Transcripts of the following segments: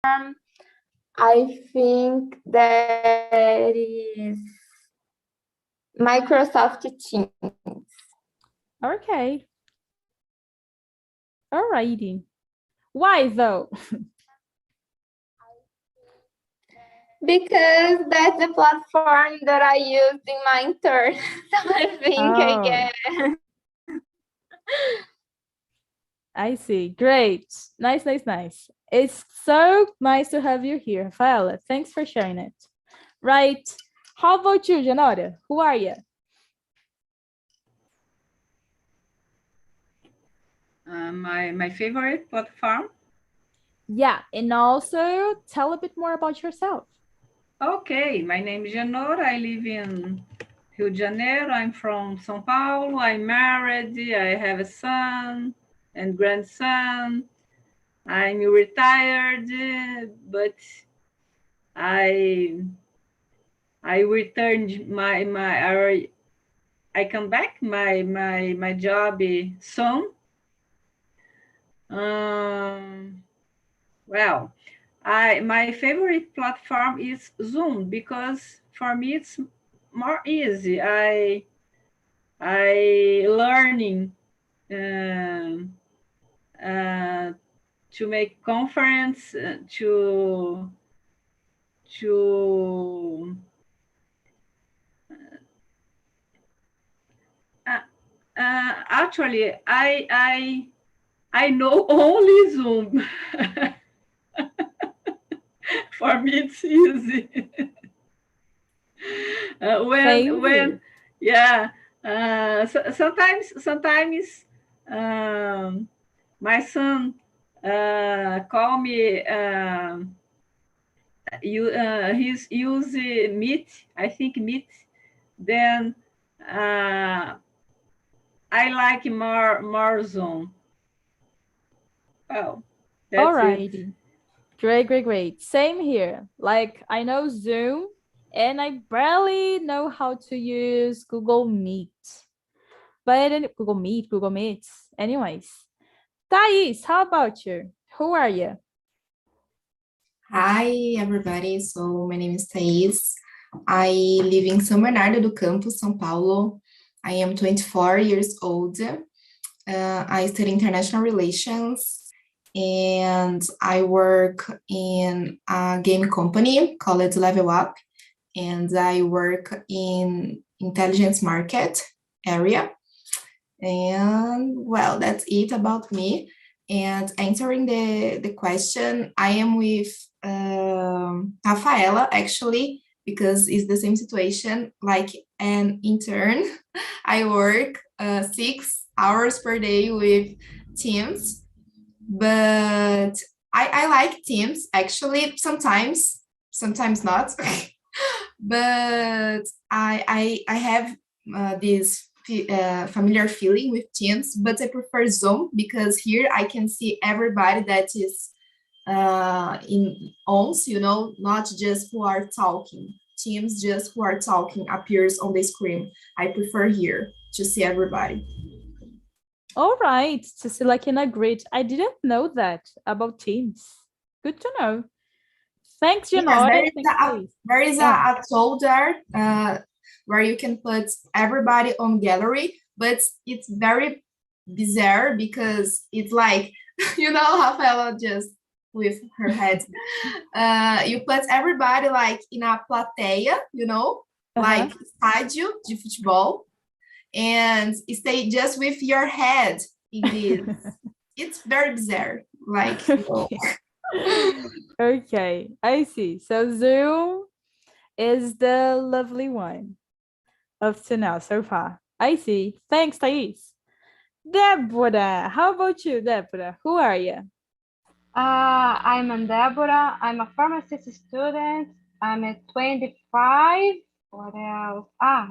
I think that is Microsoft Teams. Okay. Alrighty. Why though? Because that's the platform that I used in my intern. So I think I get. I see. Great. Nice, nice, nice. It's so nice to have you here, Rafaela. Thanks for sharing it. Right. How about you, Janora? Who are you? My favorite platform. Yeah, and also tell a bit more about yourself. Okay, my name is Janora. I live in Rio de Janeiro. I'm from São Paulo. I'm married. I have a son and grandson. I'm retired, but I returned I come back my job soon. Well, my favorite platform is Zoom because for me it's more easy. I learning to make conference to actually I know only Zoom. For me it's easy. When yeah, sometimes my son call me he's use Meet, I think Meet, then I like more Zoom. Oh, that's it. Great, great, great. Same here. Like I know Zoom and I barely know how to use Google Meet. But Google Meet, Google Meets. Anyways. Thais, how about you? Who are you? Hi, everybody. So my name is Thais. I live in São Bernardo do Campo, São Paulo. I am 24 years old. I study international relations and I work in a game company called Level Up, and I work in intelligence market area. And well, that's it about me. And answering the question, I am with Rafaela, actually, because it's the same situation, like an intern. I work 6 hours per day with Teams, but I like Teams, actually, sometimes not. But I have this familiar feeling with Teams, but I prefer Zoom because here I can see everybody that is in ons, not just who are talking. Teams just who are talking appears on the screen. I prefer here to see everybody. All right, to see like in a grid. I didn't know that about Teams. Good to know. Thanks, Janora. Yes, there is a tool there where you can put everybody on gallery, but it's very bizarre because it's like, Rafaela just with her head. You put everybody like in a plateia, like estádio de futebol, and stay just with your head in this. It's very bizarre. Like, Okay, I see. So Zoom is the lovely one up to now so far. I see. Thanks, Thais. Deborah, how about you, Deborah? Who are you? I'm Deborah. I'm a pharmacy student. I'm 25. What else?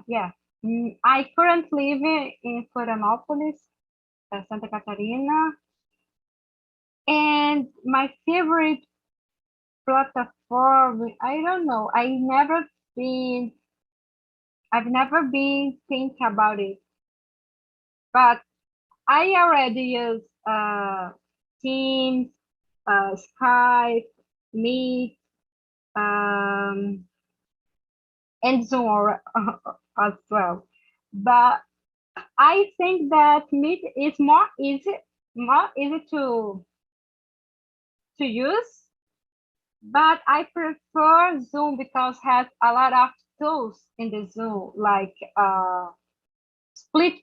Yeah. I currently live in Florianópolis, Santa Catarina. And my favorite platform, I don't know. I've never been thinking about it. But I already use Teams, Skype, Meet, and Zoom as well. But I think that Meet is more easy to use. But I prefer Zoom because has a lot of tools in the Zoom, like split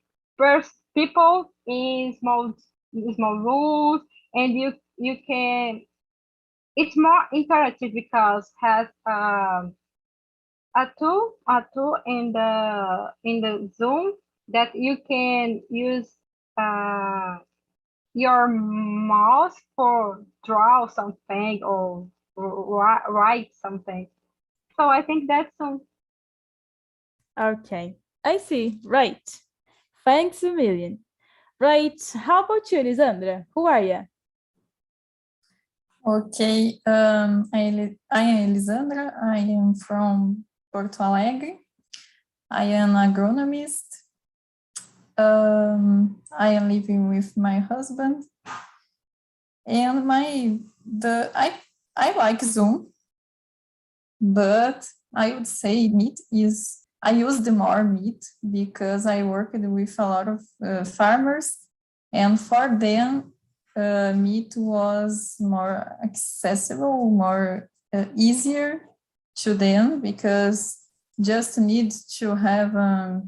people in small rooms, and you can. It's more interactive because has a tool in the Zoom that you can use uh, your mouse for draw something or write something. So I think that's Okay, I see. Right. Thanks a million. Right. How about you, Lisandra? Who are you? Okay, I am Elisandra. I am from Porto Alegre. I am agronomist. I am living with my husband, and I like Zoom, but I would say I use the more Meet because I worked with a lot of farmers, and for them, Meet was more accessible, more easier to them because just need to have a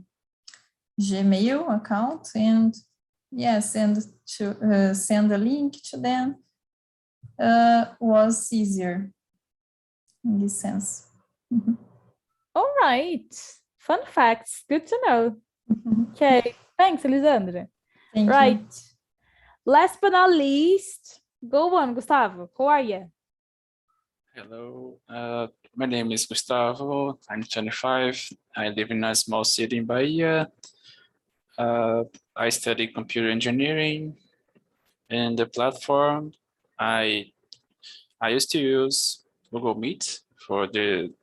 Gmail account and send a link to them was easier in this sense. All right. Fun facts. Good to know. Okay. Thanks, Elisandra. Thank Right. you. Last but not least, go on, Gustavo. Who are you? Hello, my name is Gustavo. I'm 25. I live in a small city in Bahia. I study computer engineering. And the platform, I used to use Google Meet for the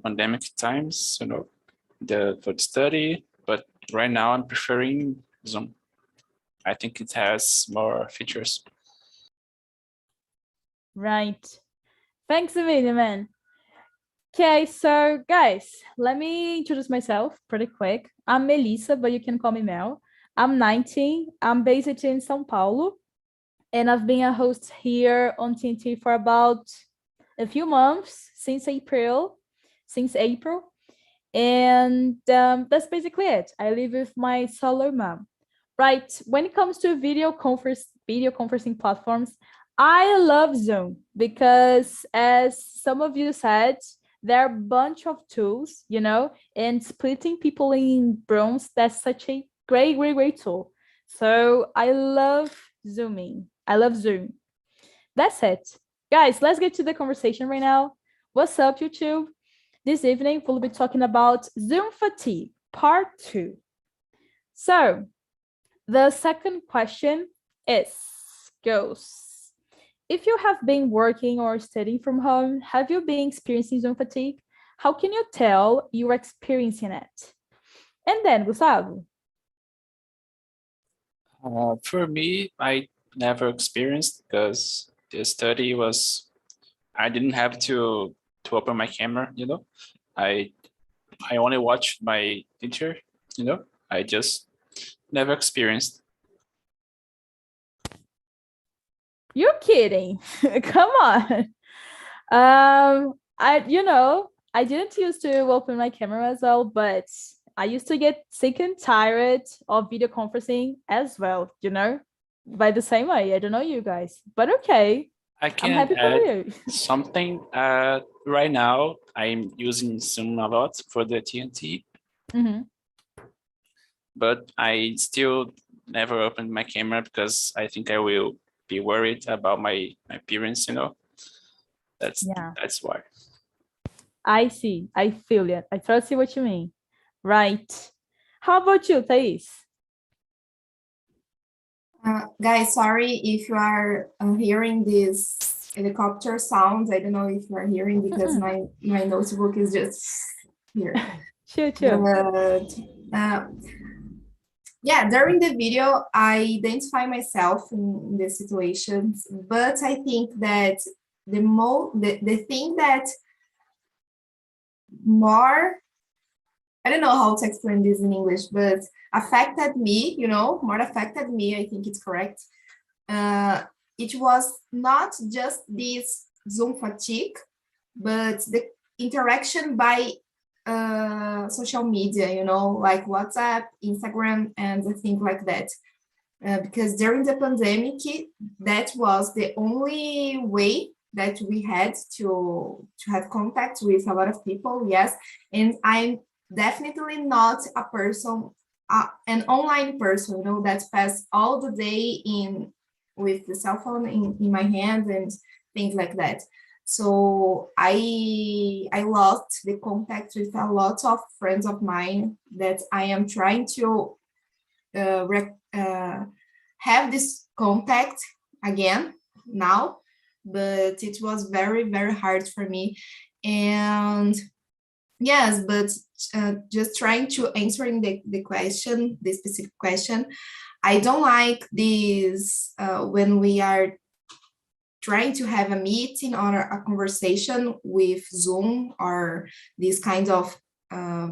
pandemic times, for the study. But right now, I'm preferring Zoom. I think it has more features. Right. Thanks a million, man. Okay, so guys, let me introduce myself pretty quick. I'm Melissa, but you can call me Mel. I'm 19. I'm based in São Paulo, and I've been a host here on TNT for about a few months, since April. And that's basically it. I live with my solo mom. Right. When it comes to video conferencing platforms, I love Zoom because, as some of you said, there are a bunch of tools, and splitting people in rooms, that's such a great tool. So I love Zooming. I love Zoom. That's it. Guys, let's get to the conversation right now. What's up, YouTube? This evening, we'll be talking about Zoom fatigue, part 2. So, the second question goes, if you have been working or studying from home, have you been experiencing Zoom fatigue? How can you tell you're experiencing it? And then, Gustavo. For me, I never experienced because the study I didn't have to open my camera, I only watched my teacher, I just never experienced. You're kidding. Come on. I didn't used to open my camera as well, but I used to get sick and tired of video conferencing as well, by the same way. I don't know you guys, but okay. I can I'm happy for you. Something. Right now, I'm using Zoom a lot for the TNT, but I still never opened my camera because I think I will be worried about my appearance. That's why. I see. I feel it. I try to see what you mean. Right. How about you, Thais? Guys, sorry if you are hearing this helicopter sounds. I don't know if you are hearing because my notebook is just here. Chill. But Yeah, during the video, I identify myself in the situations, but I think that the thing that more, I don't know how to explain this in English, but affected me, more affected me, I think it's correct. It was not just this Zoom fatigue, but the interaction by social media, like WhatsApp, Instagram, and things like that. Because during the pandemic, that was the only way that we had to have contact with a lot of people, yes. And I'm definitely not a person, an online person, that pass all the day with the cell phone in my hand and things like that. So I lost the contact with a lot of friends of mine that I am trying to have this contact again now, but it was very, very hard for me. And yes, but just trying to answering the question, the specific question, I don't like this when we are trying to have a meeting or a conversation with Zoom or this kind of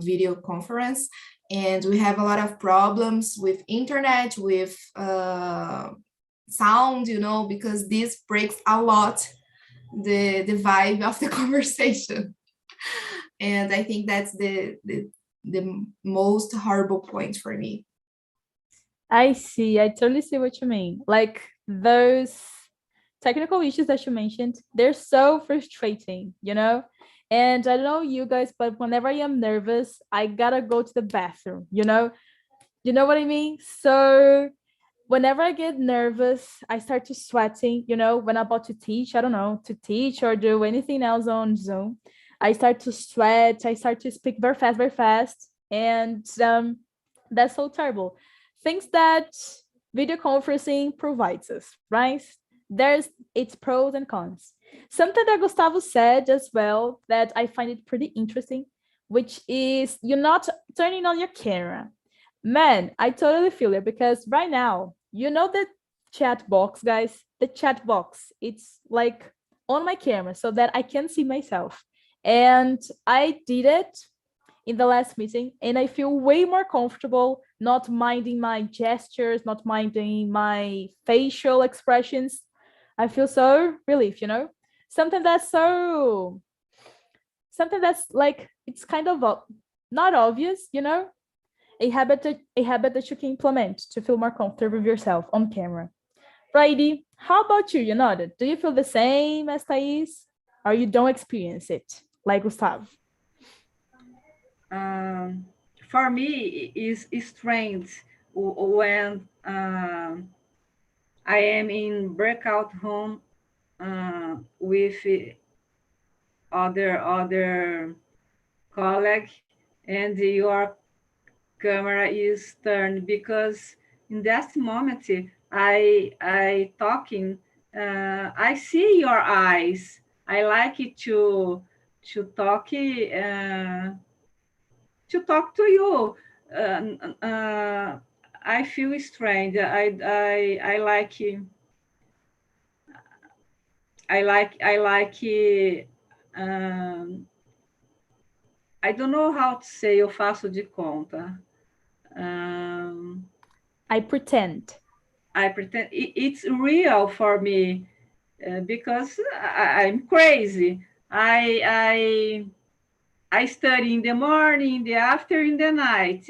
video conference, and we have a lot of problems with internet, with sound, because this breaks a lot the vibe of the conversation. And I think that's the most horrible point for me. I see. I totally see what you mean. Like those technical issues that you mentioned, they're so frustrating, And I don't know you guys, but whenever I am nervous, I gotta go to the bathroom, You know what I mean? So whenever I get nervous, I start to sweating, when I'm about to teach, I don't know, to teach or do anything else on Zoom. I start to sweat, I start to speak very fast. And that's so terrible. Things that video conferencing provides us, right? There's its pros and cons. Something that Gustavo said as well that I find it pretty interesting, which is you're not turning on your camera. Man, I totally feel it because right now, the chat box, guys, the chat box, it's like on my camera so that I can see myself. And I did it in the last meeting and I feel way more comfortable not minding my gestures, not minding my facial expressions. I feel so relieved, Something that's like, it's kind of not obvious, a habit that you can implement to feel more comfortable with yourself on camera. Righty, how about you, Yonada? Do you feel the same as Thais, or you don't experience it like Gustavo? For me, is strange when I am in breakout room with other colleague, and your camera is turned, because in that moment I talking, I see your eyes. I like it to talk to you. I feel strange. I like I don't know how to say, eu faço de conta. I pretend. It's real for me, because I'm crazy. I study in the morning, in the after, in the night.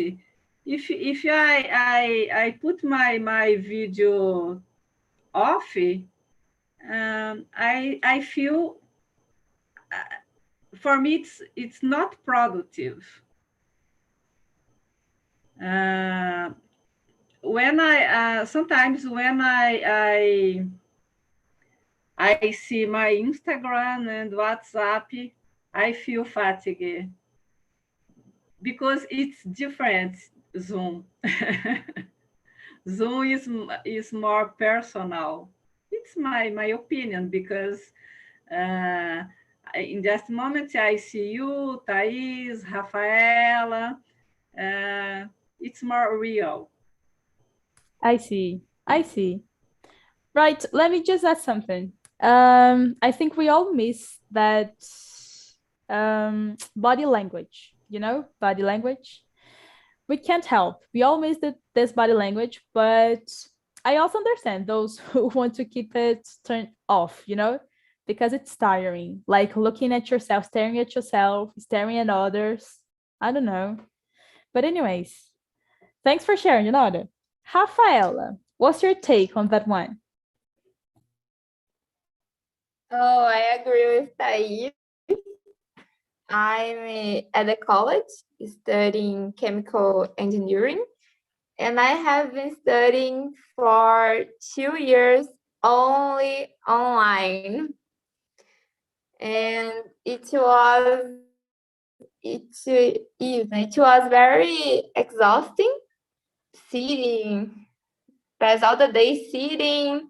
If I put my video off, I feel, for me it's not productive. When sometimes when I see my Instagram and WhatsApp, I feel fatigue, because it's different. Zoom Zoom is more personal. It's my opinion, because in that moment I see you, Thais, Rafaela. It's more real. I see. I see. Right, let me just add something. I think we all miss that body language, body language. We can't help. We all miss this body language, but I also understand those who want to keep it turned off, because it's tiring. Like looking at yourself, staring at yourself, staring at others. I don't know. But anyways, thanks for sharing, Rafaela, what's your take on that one? Oh, I agree with Thais. I'm at the college studying chemical engineering, and I have been studying for 2 years only online. And it was very exhausting sitting, pass all the day sitting.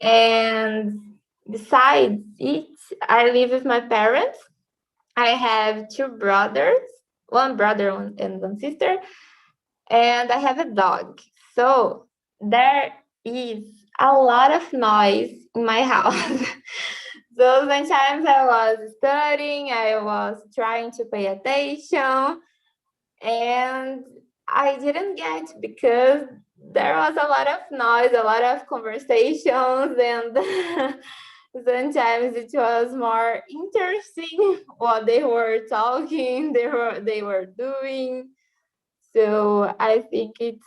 And besides it, I live with my parents. I have 2 brothers, one brother and one sister, and I have a dog. So there is a lot of noise in my house. So sometimes I was studying, I was trying to pay attention, and I didn't get because there was a lot of noise, a lot of conversations, and sometimes it was more interesting what they were talking, they were doing. So I think it's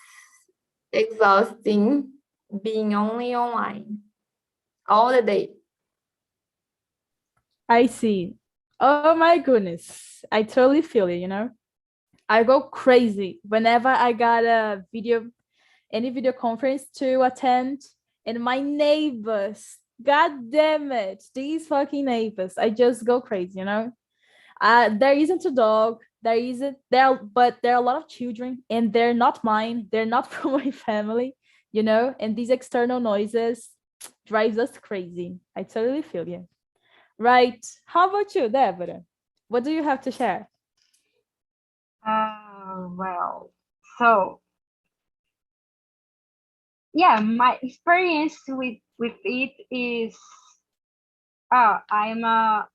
exhausting being only online all the day. I see. Oh my goodness. I totally feel it. I go crazy whenever I got any video conference to attend, and my neighbors, god damn it, these fucking neighbors, I just go crazy, There isn't a dog, but there are a lot of children, and they're not mine, they're not from my family, and these external noises drives us crazy. I totally feel you. Right. How about you, Deborah? What do you have to share? Well, so yeah, my experience with it is I'm a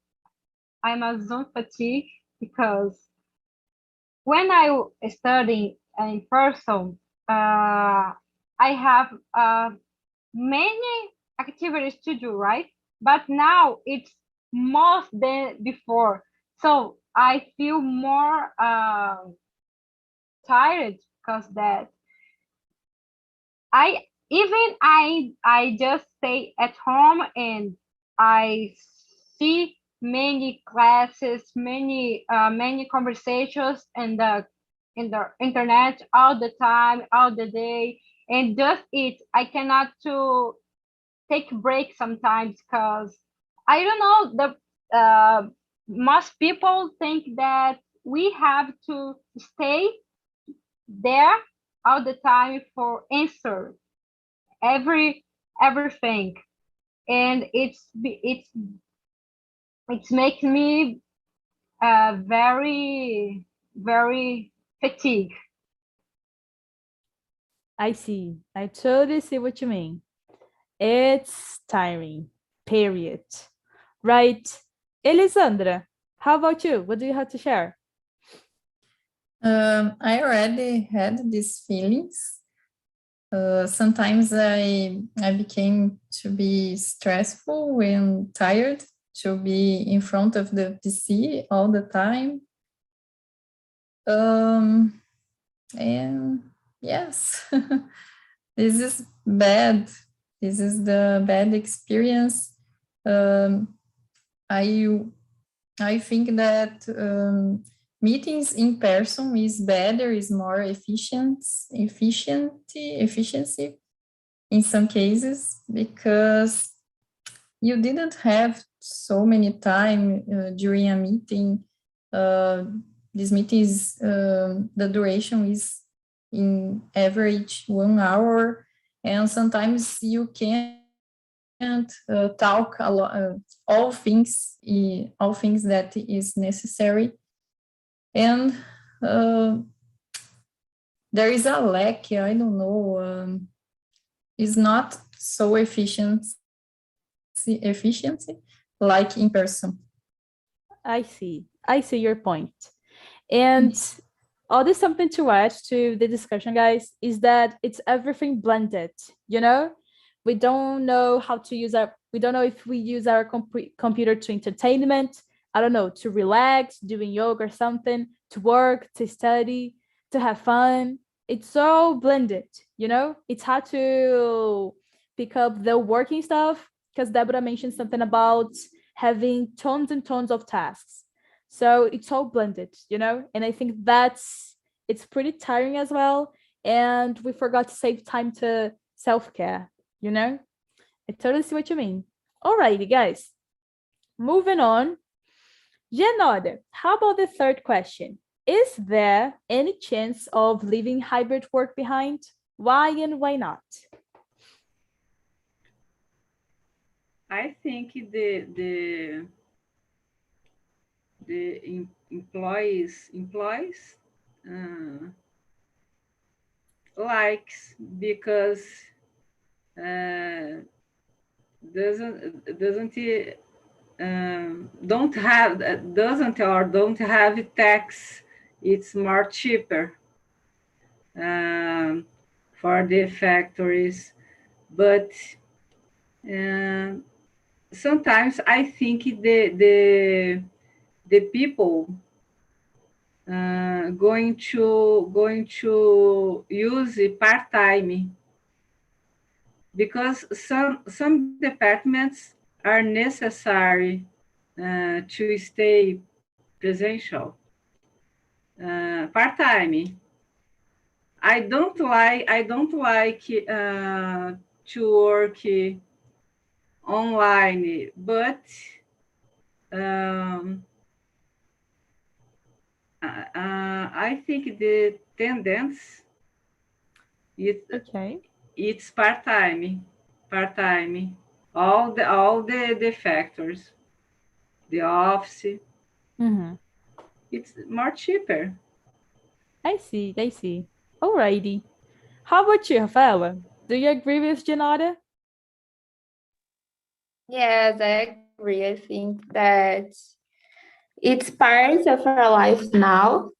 Zoom fatigue, because when I study in person, I have many activities to do, right? But now it's more than before, so I feel more tired, because that I just stay at home, and I see many classes, many conversations in the internet all the time, all the day, and just it. I cannot to take a break sometimes, because I don't know, most people think that we have to stay there all the time for answer everything, and it's makes me very very fatigued. I see. I totally see what you mean. It's tiring, period. Right. Elisandra, how about you? What do you have to share? I already had these feelings. Sometimes I became to be stressful and tired to be in front of the PC all the time. And yes, this is bad. This is the bad experience. I think that meetings in person is better, is more efficiency in some cases, because you didn't have so many time during a meeting. This meeting is, the duration is in average 1 hour, and sometimes you can't talk a lot, all things that is necessary, and there is a lack, I don't know, is not so efficient like in person. I see your point. And there's something to add to the discussion, guys, is that it's everything blended, you know? We don't know we don't know if we use our computer to entertainment, I don't know, to relax, doing yoga or something, to work, to study, to have fun. It's so blended, you know? It's hard to pick up the working stuff because Deborah mentioned something about having tons and tons of tasks. So it's all blended, you know? And I think it's pretty tiring as well. And we forgot to save time to self-care, you know? I totally see what you mean. Alrighty, guys. Moving on. Genode, how about the third question? Is there any chance of leaving hybrid work behind? Why and why not? I think the employees likes because don't have tax. It's more cheaper for the factories, but sometimes I think the people going to use part-time, because some departments are necessary to stay presential. Part-time. I don't like to work online, but I think the tendency it's part-time. All the factors, the office, it's more cheaper. I see. Alrighty. How about you, Rafaela? Do you agree with Genada? Yes, I agree. I think that it's part of our life now,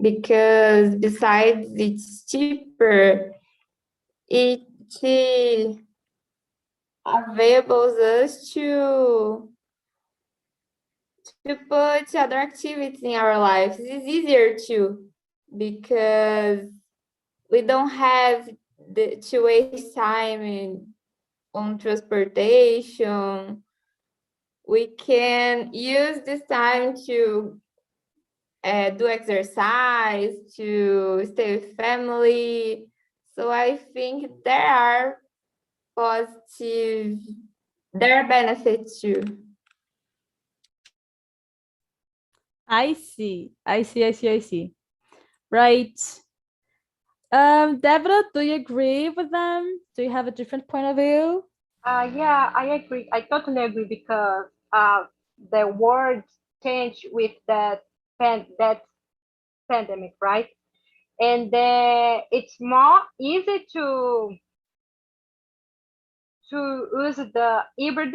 because besides it's cheaper, it enables us to put other activities in our lives. It's easier too, because we don't have to waste time on transportation. We can use this time to do exercise, to stay with family. So I think there are benefits too. I see. Right. Deborah, do you agree with them? Do you have a different point of view? Yeah, I agree. I totally agree, because the world changed with that pandemic, right? And it's more easy to use the hybrid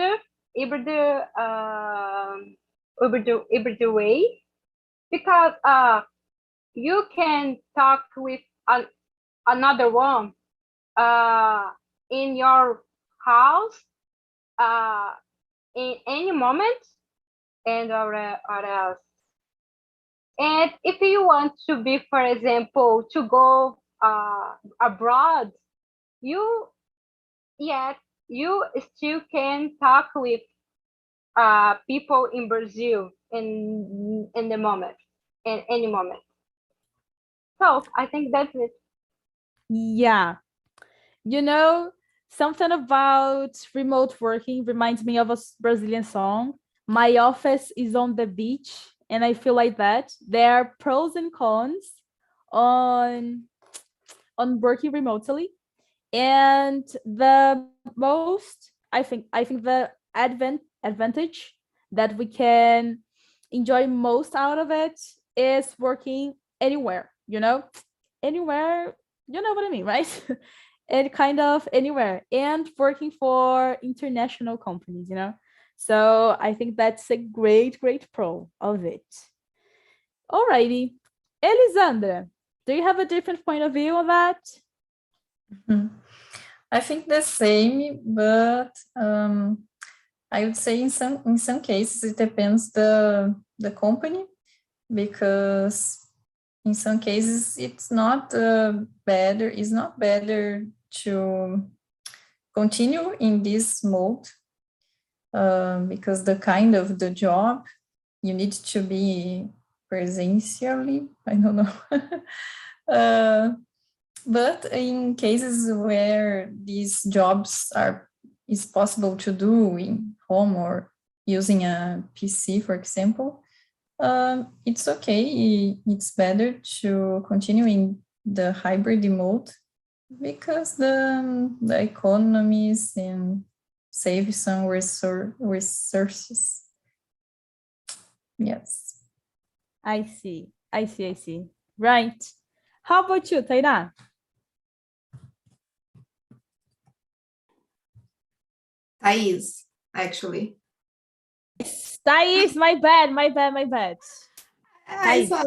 way, because you can talk with another one in your house in any moment, and or else. And if you want to be, for example, to go abroad, you still can talk with people in Brazil in the moment, in any moment. So I think that's it. Yeah. You know, something about remote working reminds me of a Brazilian song. My office is on the beach, and I feel like that. There are pros and cons on working remotely. And the most, I think the advantage that we can enjoy most out of it is working anywhere, you know? Anywhere, you know what I mean, right? and kind of anywhere, and working for international companies, you know. So I think that's a great pro of it. Alrighty, Elisandra, do you have a different point of view on that? I think the same, but I would say in some cases it depends the company, because in some cases it's not better to continue in this mode, because the kind of the job you need to be presentially, I don't know. But in cases where these jobs is possible to do in home or using a PC, for example, it's okay. It's better to continue in the hybrid mode, because the economies and save some resources. Yes. I see. Right. How about you, Tainá? Thais, actually. Thais, my bad. I saw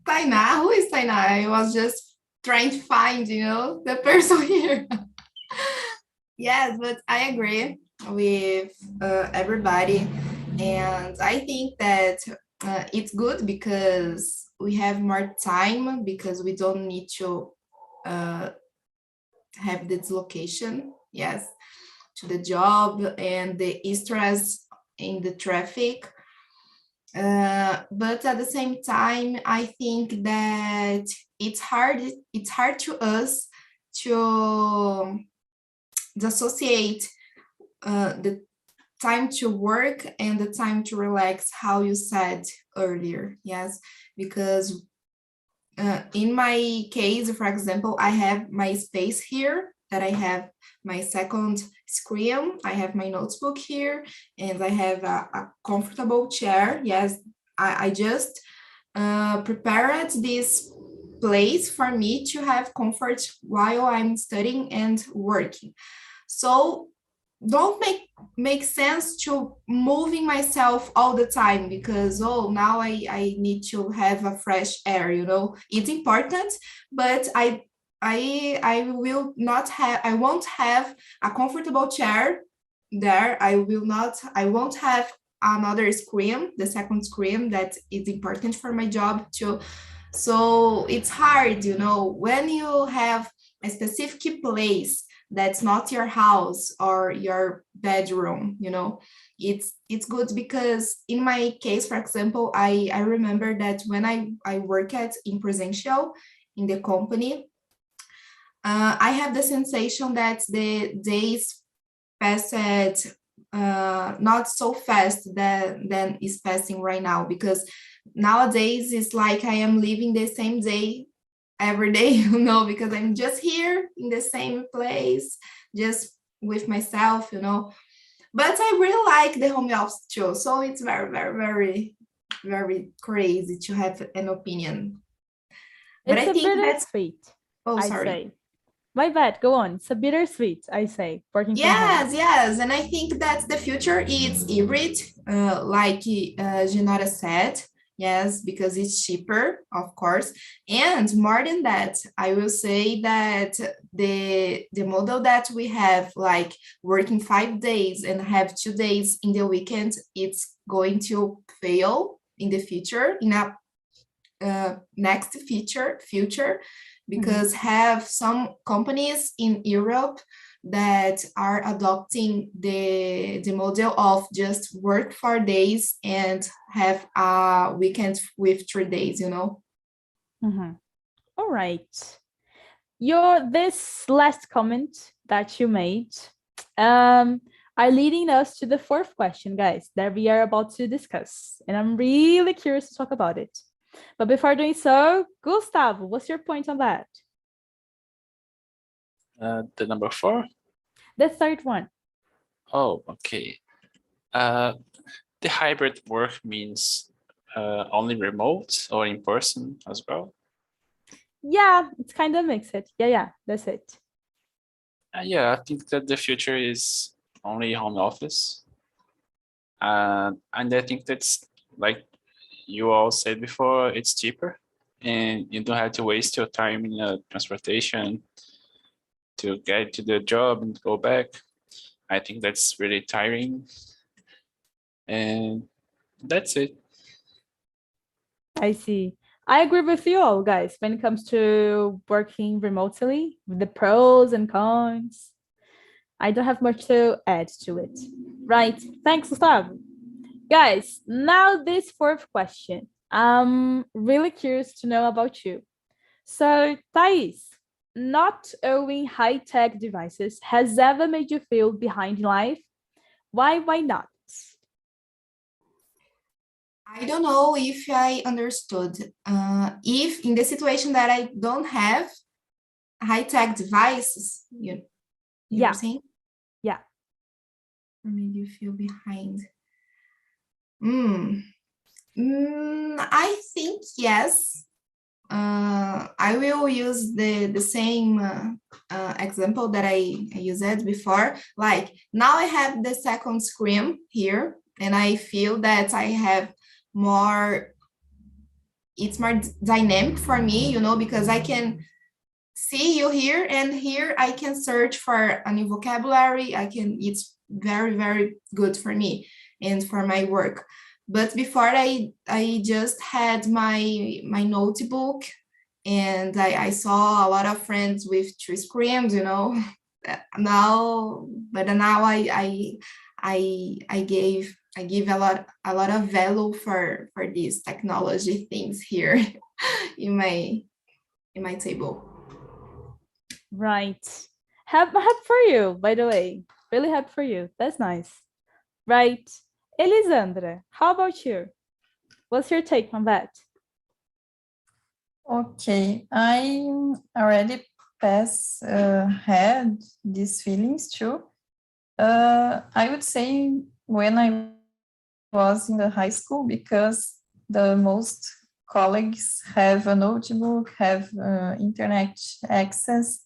Tainá. Who is Tainá? I was just trying to find, the person here. Yes, but I agree with everybody. And I think that it's good because we have more time, because we don't need to have this location, yes, to the job and the stress in the traffic. But at the same time, I think that it's hard to us to dissociate the time to work and the time to relax, how you said earlier. Yes, because in my case, for example, I have my space here, that I have my second screen, I have my notebook here, and I have a comfortable chair. Yes, I just prepared this place for me to have comfort while I'm studying and working. So don't make sense to moving myself all the time, because now I need to have a fresh air. It's important, but I won't have a comfortable chair there. I won't have another screen, the second screen that is important for my job too. So it's hard, when you have a specific place that's not your house or your bedroom. It's good, because in my case, for example, I remember that when I work in presential in the company, I have the sensation that the days passed not so fast than is passing right now, because nowadays it's like I am living the same day every day, because I'm just here in the same place, just with myself, But I really like the home office too. So it's very, very, very, very crazy to have an opinion. But It's I think that's bittersweet. I sorry. Say. My bad. Go on. It's a bittersweet, I say, working from home. Yes. And I think that the future is hybrid, like Genora said. Yes, because it's cheaper, of course. And more than that, I will say that the model that we have, like working 5 days and have 2 days in the weekend, it's going to fail in the future, in a next future, because have some companies in Europe that are adopting the model of just work 4 days and have a weekend with 3 days, All right. This last comment that you made are leading us to the fourth question, guys, that we are about to discuss. And I'm really curious to talk about it. But before doing so, Gustavo, what's your point on that? The number 4? The third one. Oh, okay. The hybrid work means only remote or in person as well? Yeah, it's kind of mixed. Yeah, that's it. Yeah, I think that the future is only home office. And I think that's like you all said before, it's cheaper and you don't have to waste your time in transportation to get to the job and go back. I think that's really tiring. And that's it. I see. I agree with you all, guys, when it comes to working remotely, the pros and cons. I don't have much to add to it. Right. Thanks, Gustavo. Guys, now this fourth question. I'm really curious to know about you. So, Thais, not owning high-tech devices has ever made you feel behind in life? Why not? I don't know if I understood. If in the situation that I don't have high-tech devices, you Yeah. were saying? Yeah. Or maybe you feel behind. I think yes. I will use the same example that I used before. Like now I have the second screen here, and I feel that I have more, it's more dynamic for me, because I can see you here, and here I can search for a new vocabulary. It's very, very good for me and for my work. But before I just had my notebook, and I saw a lot of friends with two screens, now, but now I give a lot of value for these technology things here in my table. Right. Happy for you, by the way. Really happy for you. That's nice. Right. Elisandra, how about you? What's your take on that? Okay, I already had these feelings too. I would say when I was in the high school, because the most colleagues have a notebook, have internet access,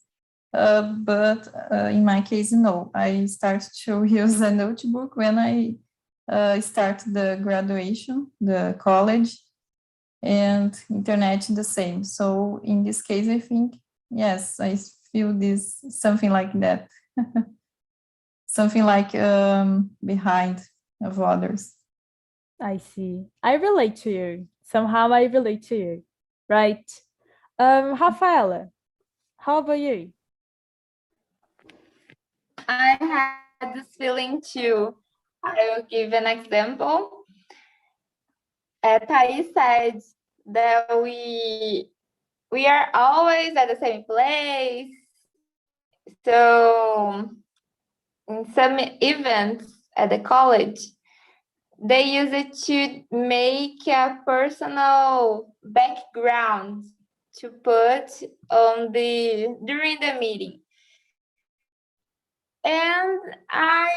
but in my case, no. I start to use a notebook when I start the graduation, the college, and internet the same. So in this case, I think, yes, I feel this something like that. Something like behind of others. I see. I relate to you. Somehow I relate to you. Right. Rafaela, how about you? I had this feeling too. I will give an example. Thais said that we are always at the same place. So in some events at the college, they use it to make a personal background to put on during the meeting. And I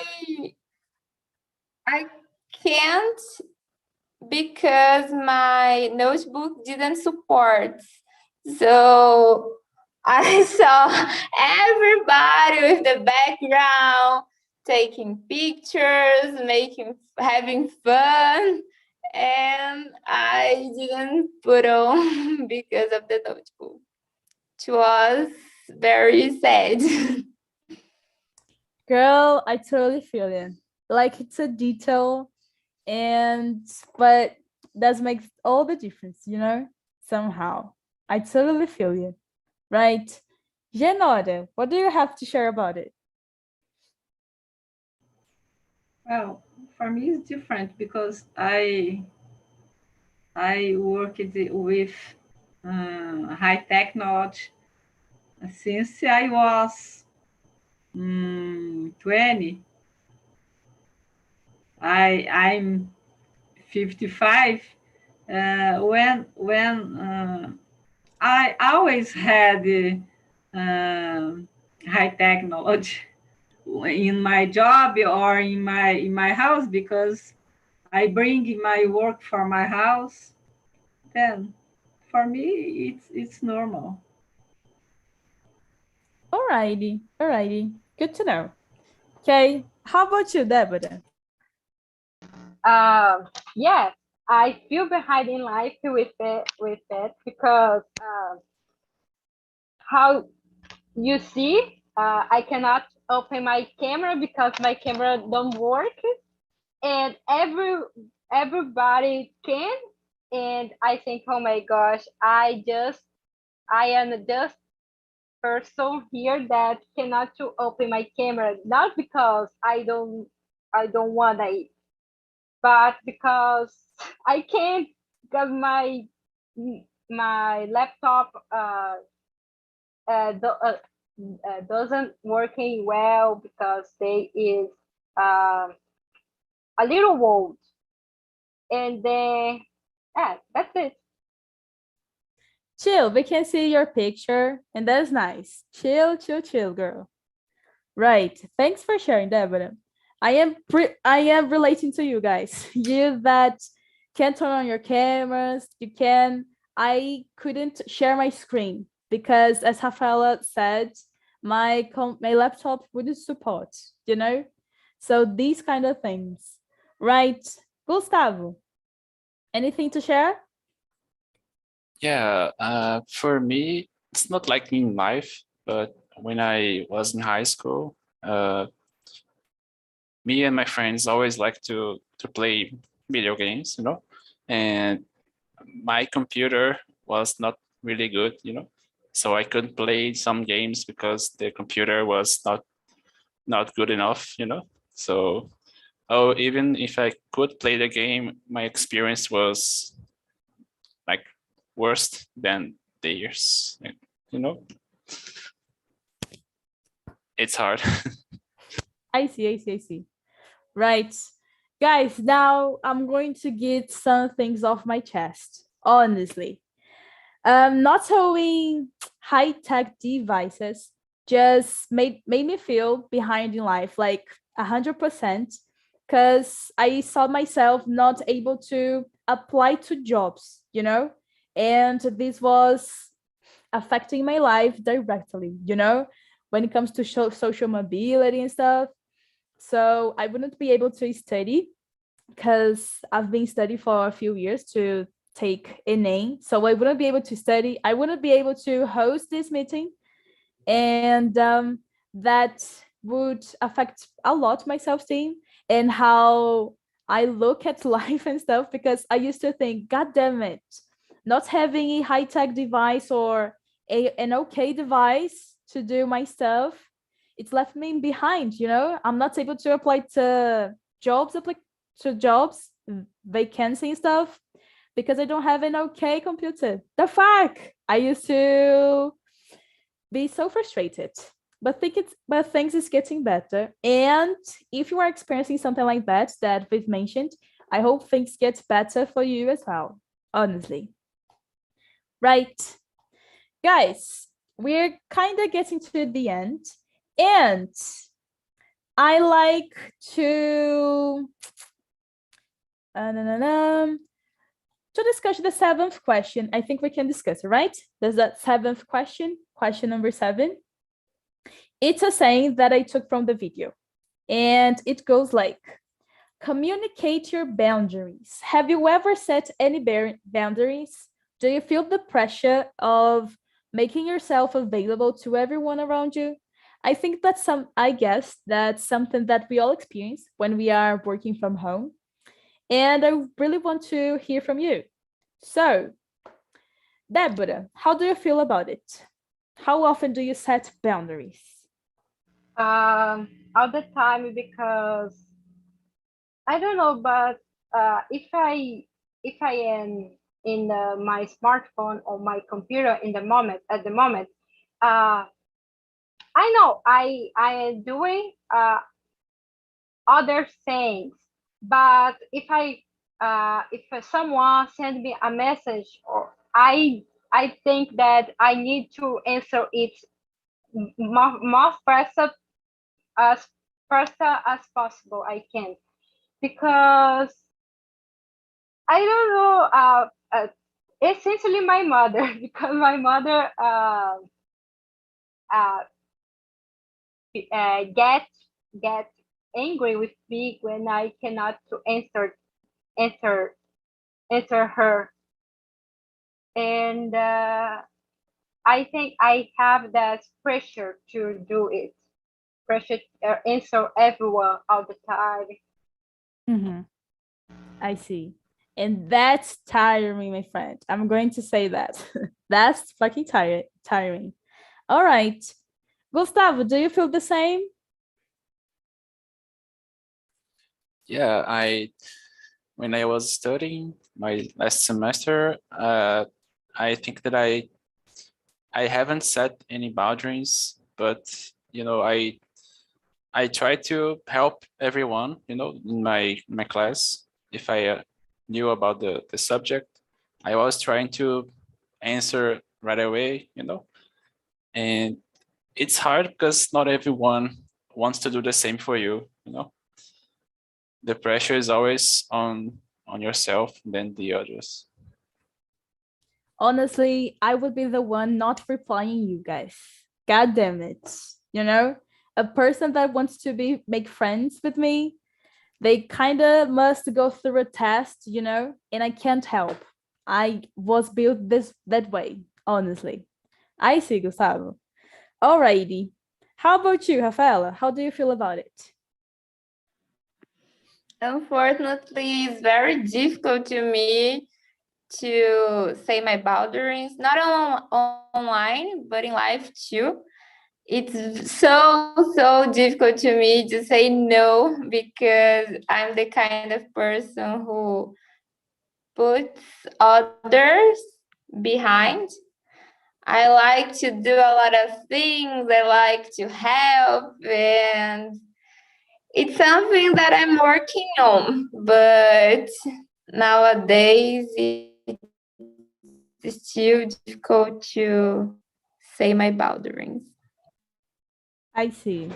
can't, because my notebook didn't support. So I saw everybody with the background taking pictures, having fun, and I didn't put on because of the notebook. It was very sad. Girl, I totally feel you. Like it's a detail, but that makes all the difference, somehow. I totally feel you. Right. Genora, what do you have to share about it? Well, for me it's different because I worked with high technology since I was 20. I'm 55. When I always had high technology in my job or in my house, because I bring my work for my house. Then for me it's normal. Alrighty, alrighty. Good to know. Okay, how about you, Deborah? Yes, I feel behind in life with it because how you see, I cannot open my camera because my camera don't work, and everybody can, and I think, oh my gosh, I am just person here that cannot to open my camera, not because I don't want it, but because I can't, because my laptop do, doesn't working well because they is uh, a little old, and then yeah, that's it. Chill, we can see your picture, and that's nice. Chill, chill, chill, girl. Right. Thanks for sharing, Deborah. I am relating to you guys. You that can turn on your cameras, you can. I couldn't share my screen because, as Rafaela said, my laptop wouldn't support, you know? So these kind of things. Right. Gustavo, anything to share? Yeah, for me, it's not like in life, but when I was in high school, me and my friends always like to play video games, you know, and my computer was not really good, you know, so I couldn't play some games because the computer was not good enough, you know. So, oh, even if I could play the game, my experience was like worse than theirs, you know. It's hard. I see, I see, I see. Right. Guys, now I'm going to get some things off my chest, honestly. Not showing high-tech devices just made me feel behind in life, like 100%, because I saw myself not able to apply to jobs, you know? And this was affecting my life directly, you know, when it comes to social mobility and stuff. So I wouldn't be able to study because I've been studying for a few years to take Enem. So I wouldn't be able to study. I wouldn't be able to host this meeting. And that would affect a lot my self-esteem and how I look at life and stuff, because I used to think, God damn it, not having a high-tech device or an okay device to do my stuff, it's left me behind, you know? I'm not able to apply to jobs, vacancy and stuff, because I don't have an okay computer. The fuck! I used to be so frustrated. But things is getting better. And if you are experiencing something like that we've mentioned, I hope things get better for you as well, honestly. Right. Guys, we're kind of getting to the end. And I like to discuss the seventh question. I think we can discuss it, right? There's that seventh question number 7. It's a saying that I took from the video, and it goes like, communicate your boundaries. Have you ever set any boundaries? Do you feel the pressure of making yourself available to everyone around you? I guess that's something that we all experience when we are working from home. And I really want to hear from you. So, Deborah, how do you feel about it? How often do you set boundaries? All the time, because I don't know, but if I am in my smartphone or my computer at the moment, uh, I know I am doing other things, but if someone send me a message, or I think that I need to answer it more as faster as possible. I can, because I don't know. Essentially, my mother, because my mother uh, get angry with me when I cannot to answer her. And I think I have that pressure to do it, pressure to answer everyone all the time. Mm-hmm. I see. And that's tiring, my friend. I'm going to say that. That's fucking tiring. All right. Gustavo, do you feel the same? Yeah, when I was studying my last semester, I think that I haven't set any boundaries, but I try to help everyone, in my class. If I knew about the subject, I was trying to answer right away, and it's hard because not everyone wants to do the same for you, The pressure is always on yourself than the others. Honestly, I would be the one not replying you guys. God damn it. A person that wants to make friends with me, they kind of must go through a test, and I can't help. I was built that way, honestly. I see, Gustavo. Alrighty. How about you, Rafaela? How do you feel about it? Unfortunately, it's very difficult to me to say my boundaries, not online, but in life too. It's so difficult to me to say no because I'm the kind of person who puts others behind. I like to do a lot of things. I like to help, and it's something that I'm working on. But nowadays, it's still difficult to say my boundaries. I see.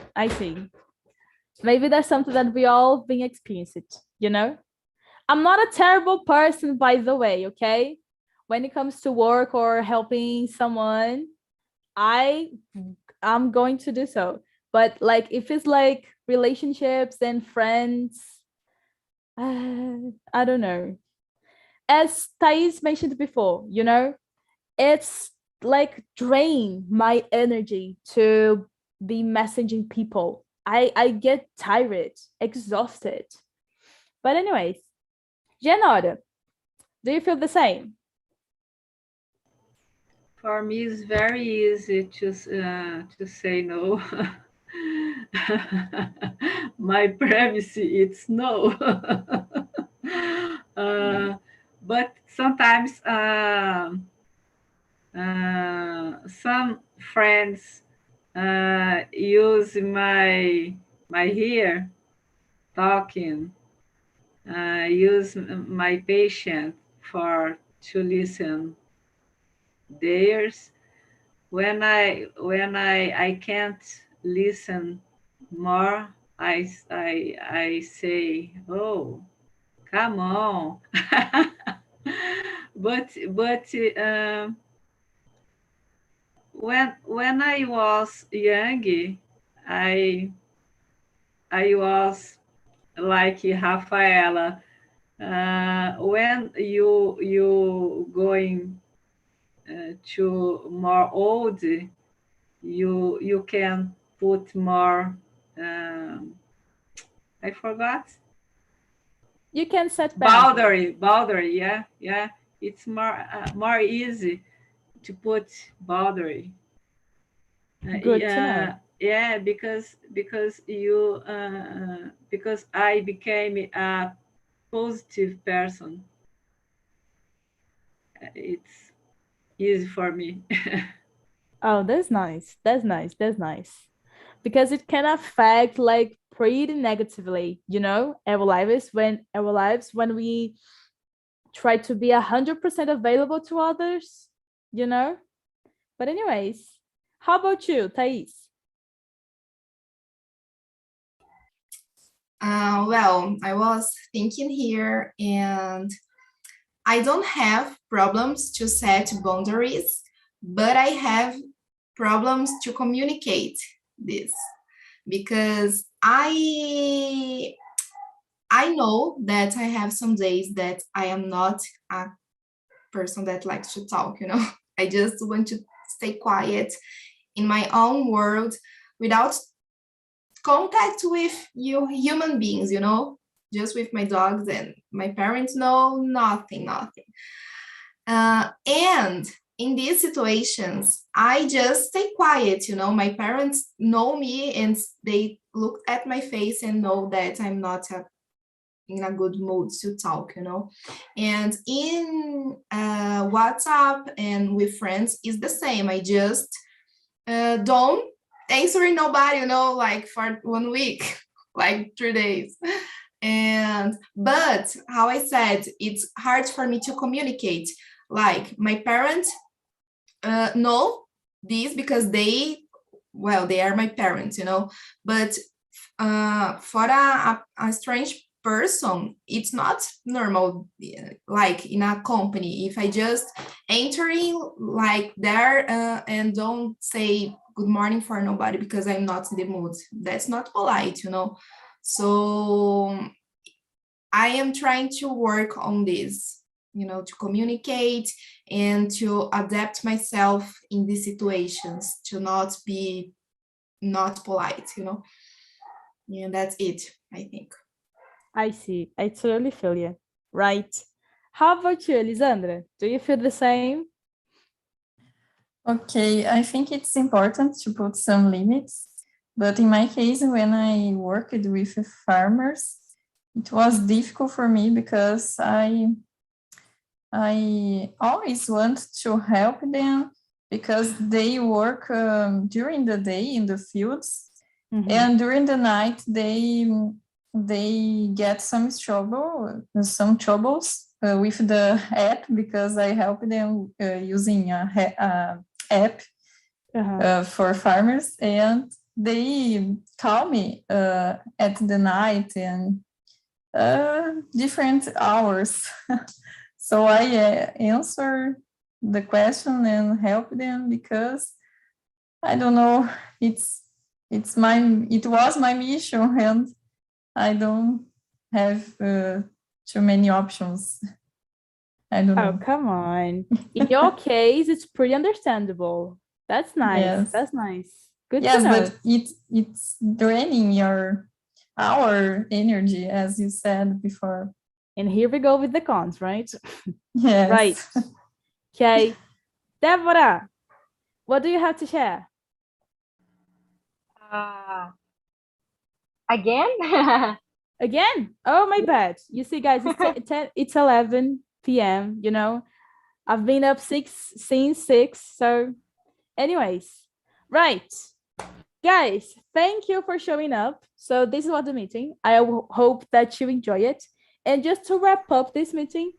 Maybe that's something that we all been experiencing, I'm not a terrible person, by the way, okay? When it comes to work or helping someone, I'm going to do so. But like if it's like relationships and friends, I don't know. As Thais mentioned before, it's like drain my energy to be messaging people. I get tired, exhausted. But anyways, Janora, do you feel the same? For me, it's very easy to say no. My privacy, it's no. But sometimes some friends use my ear talking, use my patient for to listen theirs. When I can't listen more, I say, oh, come on. But when I was young, I was like Rafaela. When you going to more old, you can put more. I forgot. You can set boundaries. Boundary. Yeah. It's more easy to put boundary. Good to know. Yeah, because because I became a positive person. It's easy for me. Oh, that's nice. Because it can affect like pretty negatively, our lives when we try to be 100% available to others, But anyways, how about you, Thais? Well, I was thinking here, and I don't have problems to set boundaries, but I have problems to communicate this. because I know that I have some days that I am not a person that likes to talk, you know. I just want to stay quiet in my own world without contact with you human beings, you know, just with my dogs and my parents. No, nothing. And in these situations, I just stay quiet, you know. My parents know me and they look at my face and know that I'm not in a good mood to talk, you know. And in WhatsApp and with friends is the same. I just don't answering nobody, you know, like for 1 week, like 3 days. But how I said, it's hard for me to communicate. Like my parents know this because they are my parents, you know. But for a strange person, it's not normal, like in a company. If I just entering like there and don't say good morning for nobody because I'm not in the mood, that's not polite, you know. So I am trying to work on this, you know, to communicate and to adapt myself in these situations, to not be not polite, you know. Yeah, that's it, I think. I see. I totally feel you. Right. How about you, Elisandra? Do you feel the same? Okay, I think it's important to put some limits, but in my case, when I worked with farmers, it was difficult for me because I always want to help them because they work during the day in the fields, and during the night they get some troubles with the app because I help them using a app for farmers, and they call me at the night and different hours. So I answer the question and help them because I don't know, it was my mission, and I don't have too many options. I don't know. Oh, come on. In your case, it's pretty understandable. That's nice. Yes. That's nice. Good Yes, to know. but it's draining our energy, as you said before. And here we go with the cons, right? Yes. Right. Okay. Deborah, what do you have to share? Again? Again? Oh, my bad. You see, guys, it's 11 p.m., you know. I've been up since 6. So anyways, right. Guys, thank you for showing up. So this was the meeting. I hope that you enjoy it. And just to wrap up this meeting,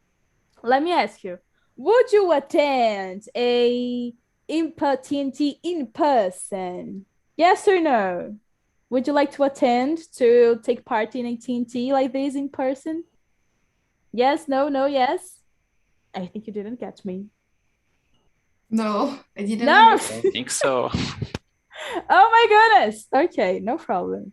let me ask you, would you attend a TNT in person? Yes or no? Would you like to attend to take part in a TNT like this in person? Yes, no, yes? I think you didn't catch me. No, I didn't No! understand. I think so. Oh my goodness. Okay, no problem.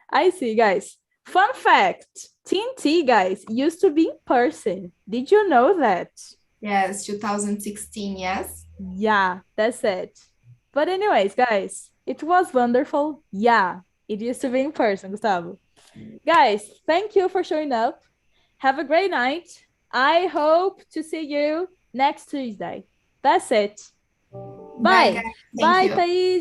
I see, guys. Fun fact, TNT, guys, used to be in person. Did you know that? Yes, 2016, yes. Yeah, that's it. But anyways, guys, it was wonderful. Yeah, it used to be in person, Gustavo. Guys, thank you for showing up. Have a great night. I hope to see you next Tuesday. That's it. Bye, Bye. guys. Thank Bye, you. Thaís.